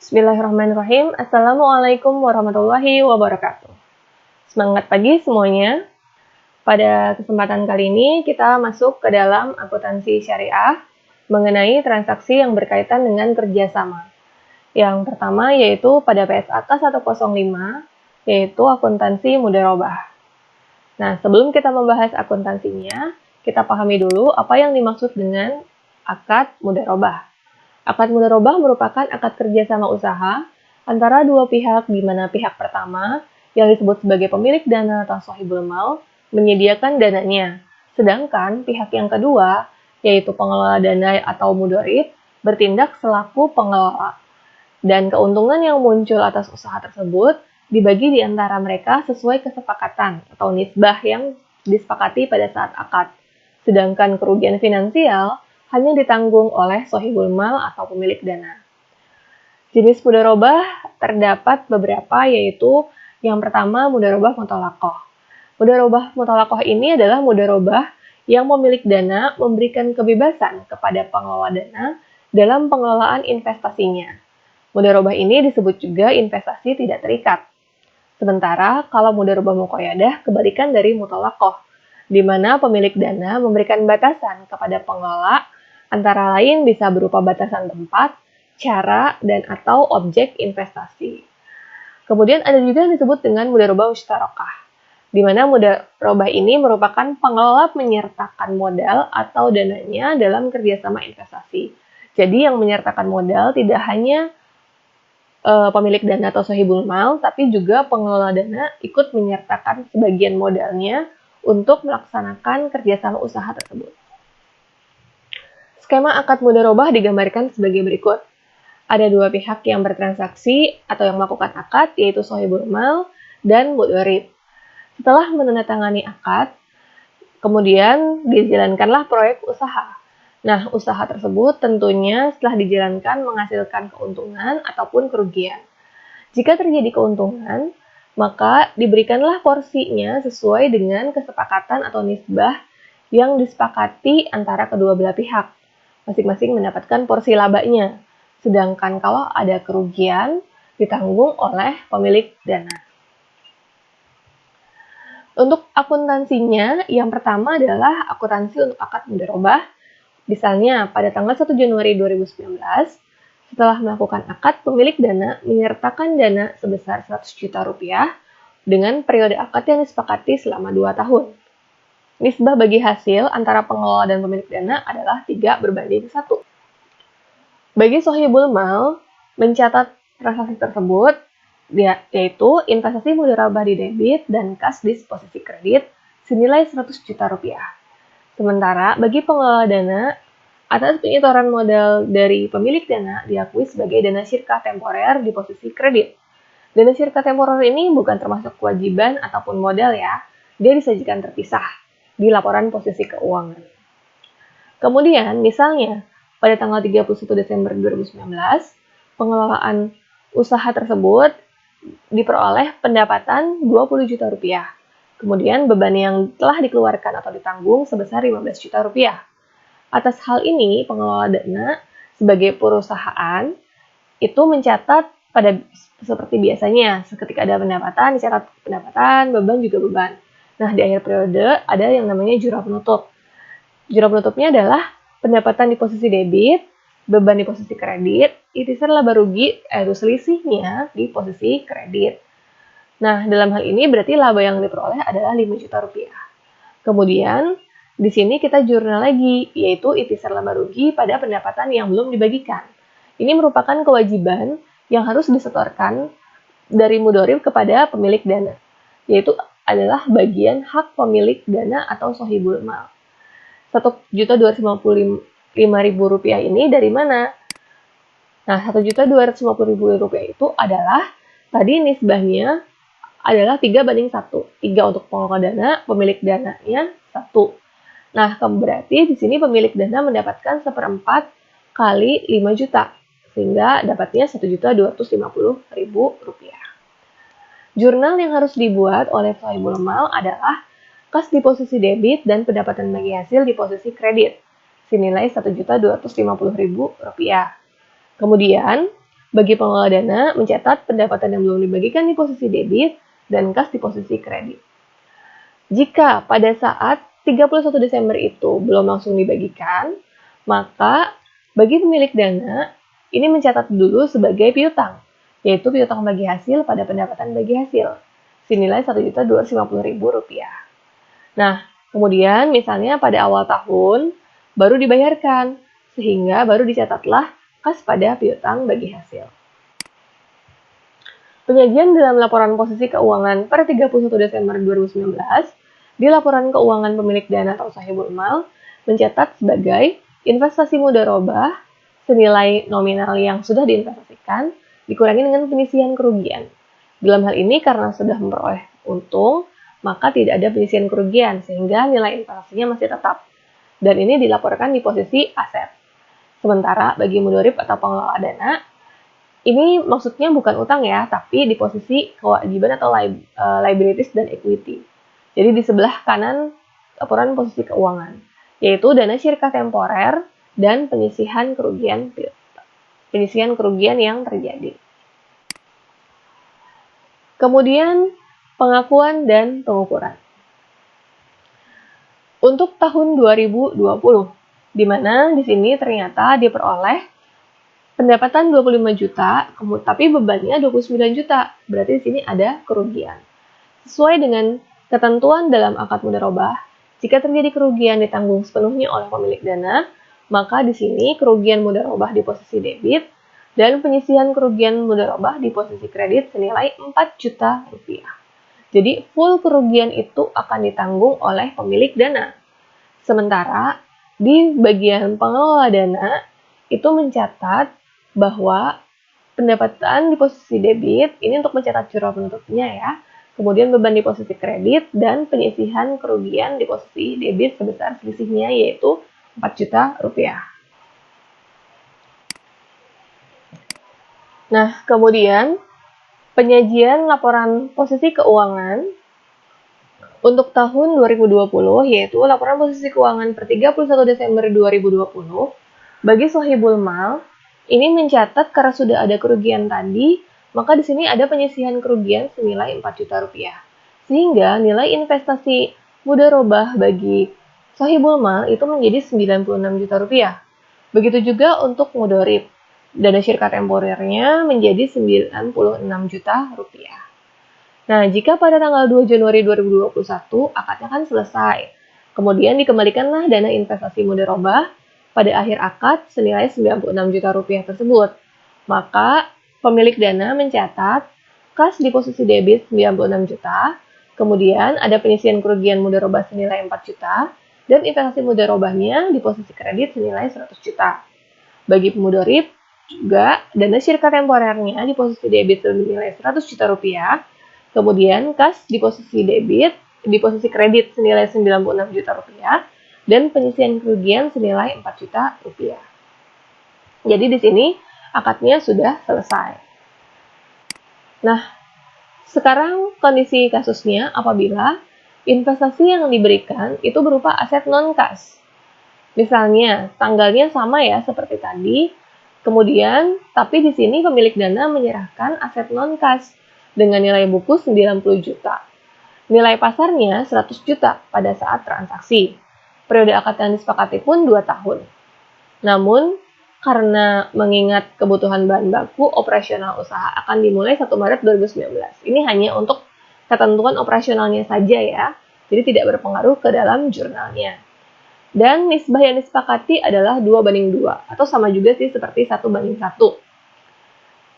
Bismillahirrahmanirrahim. Assalamualaikum warahmatullahi wabarakatuh. Semangat pagi semuanya. Pada kesempatan kali ini kita masuk ke dalam akuntansi syariah mengenai transaksi yang berkaitan dengan kerjasama. Yang pertama yaitu pada PSAK 105, yaitu akuntansi mudharabah. Nah, sebelum kita membahas akuntansinya, kita pahami dulu apa yang dimaksud dengan akad mudharabah. Akad mudharabah merupakan akad kerjasama usaha antara dua pihak di mana pihak pertama yang disebut sebagai pemilik dana atau sahibul mal menyediakan dananya, sedangkan pihak yang kedua yaitu pengelola dana atau mudharib bertindak selaku pengelola. Dan keuntungan yang muncul atas usaha tersebut dibagi di antara mereka sesuai kesepakatan atau nisbah yang disepakati pada saat akad. Sedangkan kerugian finansial hanya ditanggung oleh sahibul mal atau pemilik dana. Jenis mudharabah terdapat beberapa, yaitu yang pertama mudharabah muthalaqah. Mudharabah muthalaqah ini adalah mudharabah yang pemilik dana memberikan kebebasan kepada pengelola dana dalam pengelolaan investasinya. Mudharabah ini disebut juga investasi tidak terikat. Sementara kalau mudharabah muqayyadah kebalikan dari muthalaqah, di mana pemilik dana memberikan batasan kepada pengelola, antara lain bisa berupa batasan tempat, cara, dan atau objek investasi. Kemudian ada juga yang disebut dengan mudharabah mushtarakah, di mana mudharabah ini merupakan pengelola menyertakan modal atau dananya dalam kerjasama investasi. Jadi yang menyertakan modal tidak hanya pemilik dana atau sahibul mal, tapi juga pengelola dana ikut menyertakan sebagian modalnya untuk melaksanakan kerjasama usaha tersebut. Skema akad mudharabah digambarkan sebagai berikut. Ada dua pihak yang bertransaksi atau yang melakukan akad, yaitu sahibul mal dan mudharib. Setelah menandatangani akad, kemudian dijalankanlah proyek usaha. Nah, usaha tersebut tentunya setelah dijalankan menghasilkan keuntungan ataupun kerugian. Jika terjadi keuntungan, maka diberikanlah porsinya sesuai dengan kesepakatan atau nisbah yang disepakati antara kedua belah pihak. Masing-masing mendapatkan porsi labanya. Sedangkan kalau ada kerugian, ditanggung oleh pemilik dana. Untuk akuntansinya, yang pertama adalah akuntansi untuk akad mudharabah. Misalnya, pada tanggal 1 Januari 2019, setelah melakukan akad, pemilik dana menyertakan dana sebesar 100 juta rupiah dengan periode akad yang disepakati selama 2 tahun. Nisbah bagi hasil antara pengelola dan pemilik dana adalah 3:1. Bagi sahibul mal, mencatat transaksi tersebut, yaitu investasi mudharabah di debit dan kas di posisi kredit senilai 100 juta rupiah. Sementara bagi pengelola dana, atas penyetoran modal dari pemilik dana diakui sebagai dana syirkah temporer di posisi kredit. Dana syirkah temporer ini bukan termasuk kewajiban ataupun modal ya, dia disajikan terpisah di laporan posisi keuangan. Kemudian, misalnya, pada tanggal 31 Desember 2019, pengelolaan usaha tersebut diperoleh pendapatan 20 juta rupiah. Kemudian, beban yang telah dikeluarkan atau ditanggung sebesar 15 juta rupiah. Atas hal ini, pengelola dana sebagai perusahaan itu mencatat pada seperti biasanya, ketika ada pendapatan, dicatat pendapatan, beban juga beban. Nah, di akhir periode ada yang namanya jurah penutup. Jurah penutupnya adalah pendapatan di posisi debit, beban di posisi kredit, itisar laba rugi, yaitu selisihnya di posisi kredit. Nah, dalam hal ini berarti laba yang diperoleh adalah 5 juta rupiah. Kemudian, di sini kita jurnal lagi, yaitu itisar laba rugi pada pendapatan yang belum dibagikan. Ini merupakan kewajiban yang harus disetorkan dari mudharib kepada pemilik dana, yaitu adalah bagian hak pemilik dana atau sahibul mal. Rp1.255.000 ini dari mana? Nah, Rp1.250.000 itu adalah tadi nisbahnya adalah 3:1. 3 untuk pengelola dana, pemilik dananya 1. Nah, berarti di sini pemilik dana mendapatkan 1/4 kali 5 juta, sehingga dapatnya Rp1.250.000. Jurnal yang harus dibuat oleh sahibul mal adalah kas di posisi debit dan pendapatan bagi hasil di posisi kredit, senilai Rp1.250.000. Kemudian, bagi pengelola dana mencatat pendapatan yang belum dibagikan di posisi debit dan kas di posisi kredit. Jika pada saat 31 Desember itu belum langsung dibagikan, maka bagi pemilik dana ini mencatat dulu sebagai piutang, yaitu piutang bagi hasil pada pendapatan bagi hasil, senilai Rp1.250.000. Nah, kemudian misalnya pada awal tahun baru dibayarkan, sehingga baru dicatatlah kas pada piutang bagi hasil. Penyajian dalam laporan posisi keuangan per 31 Desember 2019 di laporan keuangan pemilik dana atau sahibul mal mencatat sebagai investasi mudharabah senilai nominal yang sudah diinvestasikan dikurangi dengan penyisihan kerugian. Dalam hal ini karena sudah memperoleh untung, maka tidak ada penyisihan kerugian sehingga nilai investasinya masih tetap. Dan ini dilaporkan di posisi aset. Sementara bagi mudharib atau pengelola dana, ini maksudnya bukan utang ya, tapi di posisi kewajiban atau liabilities dan equity. Jadi di sebelah kanan laporan posisi keuangan, yaitu dana syirkah temporer dan penyisihan kerugian yang terjadi. Kemudian pengakuan dan pengukuran. Untuk tahun 2020, di mana di sini ternyata diperoleh pendapatan 25 juta, tapi bebannya 29 juta. Berarti di sini ada kerugian. Sesuai dengan ketentuan dalam akad mudharabah, jika terjadi kerugian ditanggung sepenuhnya oleh pemilik dana, maka di sini kerugian mudharabah di posisi debit dan penyisihan kerugian mudharabah di posisi kredit senilai 4 juta rupiah. Jadi full kerugian itu akan ditanggung oleh pemilik dana. Sementara di bagian pengelola dana itu mencatat bahwa pendapatan di posisi debit, ini untuk mencatat curah penutupnya ya, kemudian beban di posisi kredit, dan penyisihan kerugian di posisi debit sebesar selisihnya yaitu 4 juta rupiah. Nah, kemudian penyajian laporan posisi keuangan untuk tahun 2020 yaitu laporan posisi keuangan per 31 Desember 2020 bagi sahibul mal. Ini mencatat karena sudah ada kerugian tadi, maka di sini ada penyisihan kerugian senilai 4 juta rupiah. Sehingga nilai investasi mudharabah bagi sahibul mal itu menjadi 96 juta rupiah. Begitu juga untuk mudharib. Dana syirkah temporernya menjadi 96 juta rupiah. Nah, jika pada tanggal 2 Januari 2021 akadnya kan selesai. Kemudian dikembalikanlah dana investasi mudharabah pada akhir akad senilai 96 juta rupiah tersebut. Maka pemilik dana mencatat kas di posisi debit 96 juta, kemudian ada penyisihan kerugian mudharabah senilai 4 juta, dan investasi mudharabahnya di posisi kredit senilai 100 juta. Bagi pemudharib juga dana syirkah temporernya di posisi debit senilai 100 juta rupiah, kemudian kas di posisi debit di posisi kredit senilai 96 juta rupiah, dan penyisihan kerugian senilai 4 juta rupiah. Jadi di sini akadnya sudah selesai. Nah, sekarang kondisi kasusnya apabila investasi yang diberikan itu berupa aset non-kas. Misalnya, tanggalnya sama ya seperti tadi, kemudian tapi di sini pemilik dana menyerahkan aset non-kas dengan nilai buku 90 juta. Nilai pasarnya 100 juta pada saat transaksi. Periode akad yang disepakati pun 2 tahun. Namun, karena mengingat kebutuhan bahan baku, operasional usaha akan dimulai 1 Maret 2019. Ini hanya untuk ketentuan operasionalnya saja ya, jadi tidak berpengaruh ke dalam jurnalnya. Dan nisbah yang disepakati adalah 2:2, atau sama juga sih seperti 1:1.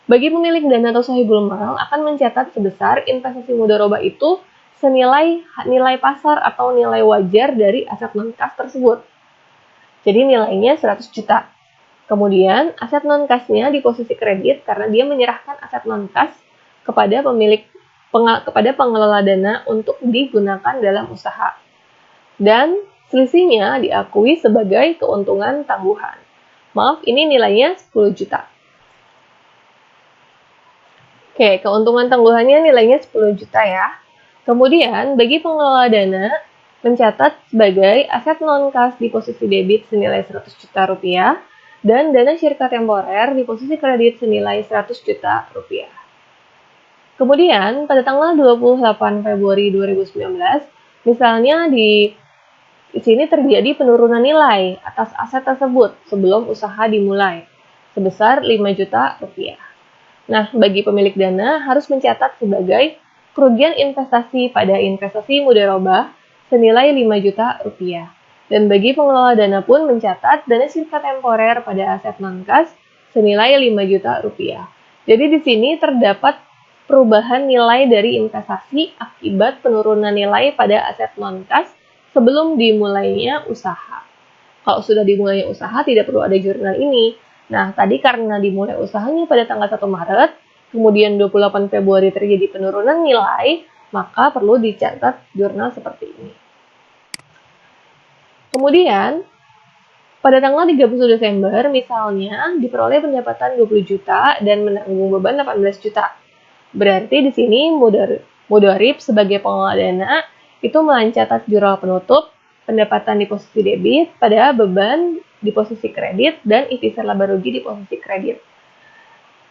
Bagi pemilik dana atau sahibul mal akan mencatat sebesar investasi mudharabah itu senilai nilai pasar atau nilai wajar dari aset non-kas tersebut. Jadi nilainya 100 juta. Kemudian aset non-kasnya di posisi kredit karena dia menyerahkan aset non-kas kepada pengelola dana untuk digunakan dalam usaha. Dan selisihnya diakui sebagai keuntungan tangguhan. Maaf, ini nilainya 10 juta. Oke, keuntungan tangguhannya nilainya 10 juta ya. Kemudian, bagi pengelola dana, mencatat sebagai aset non-kas di posisi debit senilai 100 juta rupiah dan dana syirka temporer di posisi kredit senilai 100 juta rupiah. Kemudian, pada tanggal 28 Februari 2019, misalnya di sini terjadi penurunan nilai atas aset tersebut sebelum usaha dimulai, sebesar 5 juta rupiah. Nah, bagi pemilik dana harus mencatat sebagai kerugian investasi pada investasi mudharabah senilai 5 juta rupiah. Dan bagi pengelola dana pun mencatat dana syirka temporer pada aset non-kas senilai 5 juta rupiah. Jadi di sini terdapat perubahan nilai dari investasi akibat penurunan nilai pada aset non-kas sebelum dimulainya usaha. Kalau sudah dimulainya usaha tidak perlu ada jurnal ini. Nah, tadi karena dimulai usahanya pada tanggal 1 Maret, kemudian 28 Februari terjadi penurunan nilai, maka perlu dicatat jurnal seperti ini. Kemudian, pada tanggal 31 Desember, misalnya, diperoleh pendapatan 20 juta dan menanggung beban 18 juta. Berarti di sini mudharib sebagai pengelola dana itu mencatat jurnal penutup, pendapatan di posisi debit pada beban di posisi kredit, dan ikhtisar laba rugi di posisi kredit.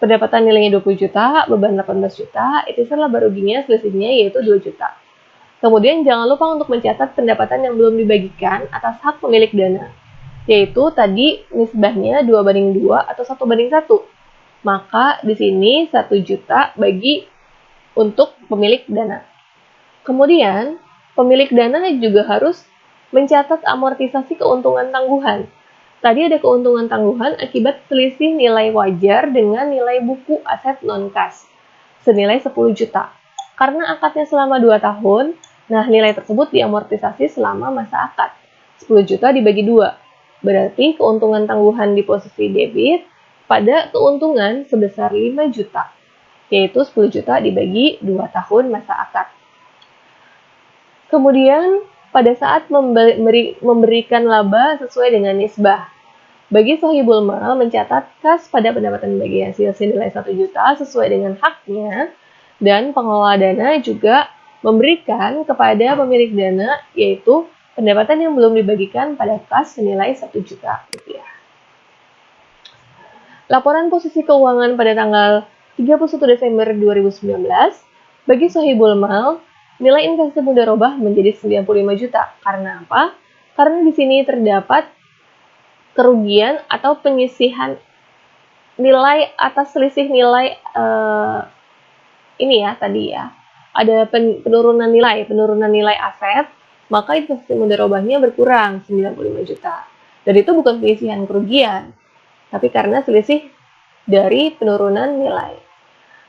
Pendapatan nilainya 20 juta, beban 18 juta, ikhtisar laba ruginya selisihnya yaitu 2 juta. Kemudian jangan lupa untuk mencatat pendapatan yang belum dibagikan atas hak pemilik dana, yaitu tadi nisbahnya 2/2 atau 1/1. Maka di sini 1 juta bagi untuk pemilik dana. Kemudian, pemilik dana juga harus mencatat amortisasi keuntungan tangguhan. Tadi ada keuntungan tangguhan akibat selisih nilai wajar dengan nilai buku aset non-kas senilai 10 juta. Karena akadnya selama 2 tahun, nah nilai tersebut diamortisasi selama masa akad. 10 juta dibagi 2. Berarti keuntungan tangguhan di posisi debit pada keuntungan sebesar 5 juta, yaitu 10 juta dibagi 2 tahun masa akad. Kemudian, pada saat memberikan laba sesuai dengan nisbah, bagi sahibul mal mencatat kas pada pendapatan bagi hasil senilai 1 juta sesuai dengan haknya, dan pengelola dana juga memberikan kepada pemilik dana yaitu pendapatan yang belum dibagikan pada kas senilai 1 juta rupiah. Laporan posisi keuangan pada tanggal 31 Desember 2019, bagi sahibul mal, nilai investasi mudharabah menjadi 95 juta. Karena apa? Karena di sini terdapat kerugian atau penyisihan nilai atas selisih nilai ini ya tadi ya. Ada penurunan nilai aset, maka investasi mudharabahnya berkurang 95 juta. Dan itu bukan penyisihan kerugian, tapi karena selisih dari penurunan nilai.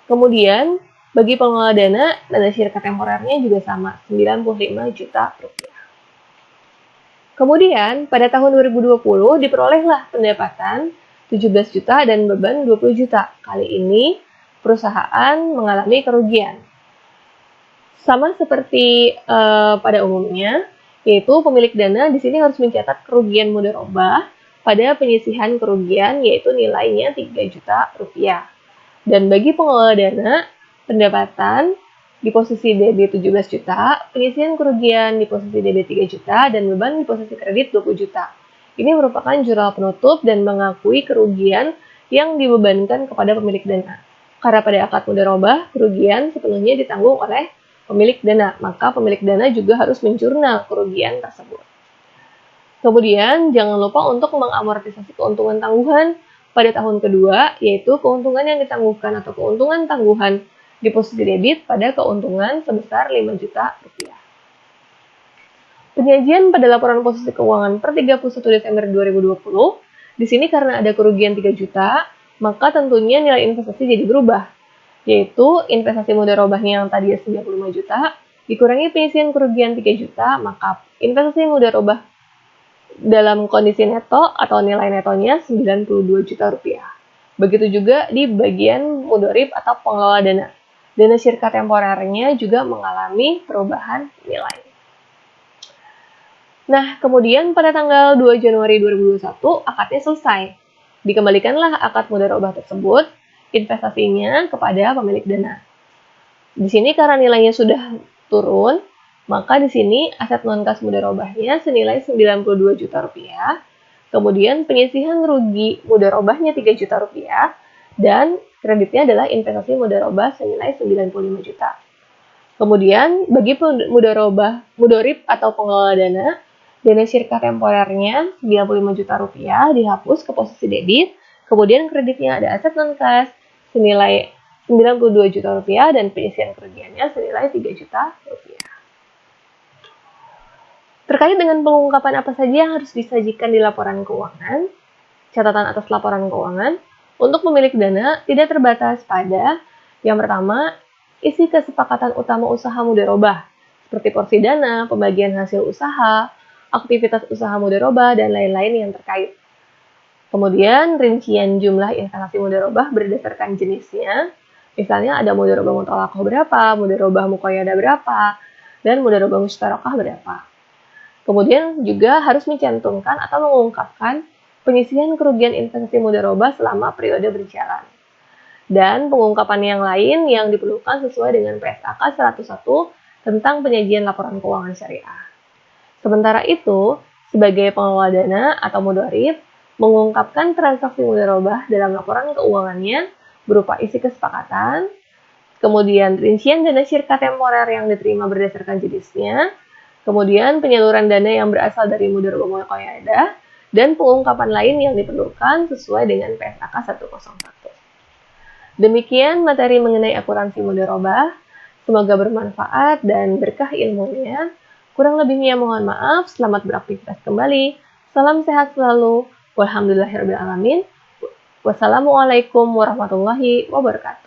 Kemudian, bagi pengelola dana syirka temporernya juga sama, 95 juta rupiah. Kemudian, pada tahun 2020 diperolehlah pendapatan 17 juta dan beban 20 juta. Kali ini, perusahaan mengalami kerugian. Sama seperti pada umumnya, yaitu pemilik dana di sini harus mencatat kerugian mudharabah pada penyisihan kerugian, yaitu nilainya 3 juta rupiah. Dan bagi pengelola dana, pendapatan di posisi debit 17 juta, penyisihan kerugian di posisi debit 3 juta, dan beban di posisi kredit 20 juta. Ini merupakan jurnal penutup dan mengakui kerugian yang dibebankan kepada pemilik dana. Karena pada akad mudharabah, kerugian sepenuhnya ditanggung oleh pemilik dana, maka pemilik dana juga harus menjurnal kerugian tersebut. Kemudian, jangan lupa untuk mengamortisasi keuntungan tangguhan pada tahun kedua, yaitu keuntungan yang ditangguhkan atau keuntungan tangguhan di posisi debit pada keuntungan sebesar 5 juta rupiah. Penyajian pada laporan posisi keuangan per 31 Desember 2020, di sini karena ada kerugian 3 juta, maka tentunya nilai investasi jadi berubah, yaitu investasi mudharabahnya yang tadi 95 juta, dikurangi penyisihan kerugian 3 juta, maka investasi mudharabah dalam kondisi neto atau nilai netonya 92 juta rupiah. Begitu juga di bagian mudharib atau pengelola dana. Dana syirka temporernya juga mengalami perubahan nilai. Nah, kemudian pada tanggal 2 Januari 2021, akadnya selesai. Dikembalikanlah akad mudharabah tersebut, investasinya kepada pemilik dana. Di sini karena nilainya sudah turun, maka di sini aset non-kas mudharabahnya senilai 92 juta rupiah Kemudian penyisihan rugi mudharobahnya 3 juta rupiah dan kreditnya adalah investasi mudharobah senilai 95 juta. Kemudian bagi mudorib atau pengelola dana syirka temporernya 95 juta rupiah dihapus ke posisi debit, kemudian kreditnya ada aset non-cash senilai 92 juta rupiah dan penyisihan kerugiannya senilai 3 juta rupiah. Terkait dengan pengungkapan apa saja yang harus disajikan di laporan keuangan, catatan atas laporan keuangan, untuk pemilik dana tidak terbatas pada yang pertama, isi kesepakatan utama usaha mudharobah, seperti porsi dana, pembagian hasil usaha, aktivitas usaha mudharobah, dan lain-lain yang terkait. Kemudian, rincian jumlah investasi mudharobah berdasarkan jenisnya, misalnya ada mudharobah mutolakoh berapa, mudharobah muqayyadah berapa, dan mudharobah musytarakah berapa. Kemudian juga harus mencantumkan atau mengungkapkan penyisihan kerugian investasi mudharobah selama periode berjalan. Dan pengungkapan yang lain yang diperlukan sesuai dengan PSAK 101 tentang penyajian laporan keuangan syariah. Sementara itu, sebagai pengelola dana atau mudharib, mengungkapkan transaksi mudharobah dalam laporan keuangannya berupa isi kesepakatan, kemudian rincian dana syirka temporer yang diterima berdasarkan jenisnya, kemudian penyaluran dana yang berasal dari mudharobah muqayyadah, dan pengungkapan lain yang diperlukan sesuai dengan PSAK 101. Demikian materi mengenai akuntansi mudharobah. Semoga bermanfaat dan berkah ilmunya. Kurang lebihnya mohon maaf. Selamat beraktivitas kembali. Salam sehat selalu. Walhamdulillahirrahmanirrahim. Wassalamualaikum warahmatullahi wabarakatuh.